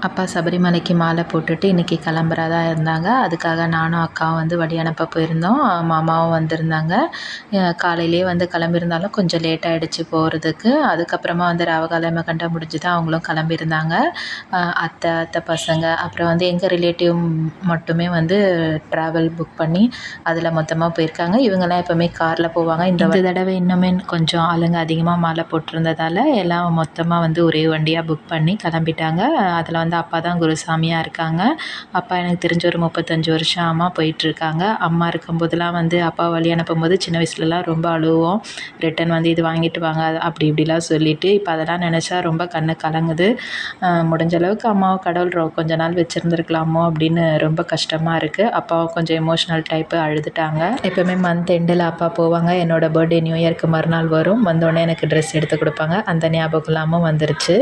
அப்பா சபரிமலைக்கு மாலை போட்டுட்டு இன்றைக்கி கிளம்புறதா இருந்தாங்க. அதுக்காக நானும் அக்காவும் வந்து வழி அனுப்ப போயிருந்தோம். மாமாவும் வந்திருந்தாங்க. காலையிலேயே வந்து கிளம்பியிருந்தாலும் கொஞ்சம் லேட் ஆகிடுச்சு போகிறதுக்கு. அதுக்கப்புறமா வந்து ராவகால யமகண்டம் முடிஞ்சு தான் அவங்களும் கிளம்பியிருந்தாங்க. அத்தை பசங்க அப்புறம் வந்து எங்கள் ரிலேட்டிவ் மட்டுமே வந்து ட்ராவல் புக் பண்ணி அதில் மொத்தமாக போயிருக்காங்க. இவங்கெல்லாம் எப்போவுமே காரில் போவாங்க. இந்த தடவை இன்னுமே கொஞ்சம் ஆளுங்க அதிகமாக மாலை போட்டிருந்ததால் எல்லாம் மொத்தமாக வந்து ஒரே வண்டியாக புக் பண்ணி கிளம்பிட்டாங்க. அதில் வந்து அப்பா தான் குருசாமியாக இருக்காங்க. அப்பா எனக்கு தெரிஞ்ச ஒரு 35 வருஷமாக போயிட்டுருக்காங்க. அம்மா இருக்கும்போதெல்லாம் வந்து அப்பா வழி அனுப்பும்போது சின்ன வயசுலலாம் ரொம்ப அழுவோம். ரிட்டன் வந்து இது வாங்கிட்டு வாங்க அப்படி இப்படிலாம் சொல்லிவிட்டு இப்போ அதெல்லாம் நினச்சா ரொம்ப கண்ணு கலங்குது. முடிஞ்ச அளவுக்கு அம்மாவை கடவுள் கொஞ்ச நாள் வச்சுருந்துருக்கலாமோ அப்படின்னு ரொம்ப கஷ்டமாக இருக்குது. அப்பாவும் கொஞ்சம் எமோஷ்னல் டைப்பு அழுதுட்டாங்க. எப்போவுமே மந்த் எண்டில் அப்பா போவாங்க. என்னோடய பர்த்டே நியூ இயர்க்கு மறுநாள் வரும். வந்தோடனே எனக்கு ட்ரெஸ் எடுத்து கொடுப்பாங்க. அந்த ஞாபகம் இல்லாமல் வந்துருச்சு.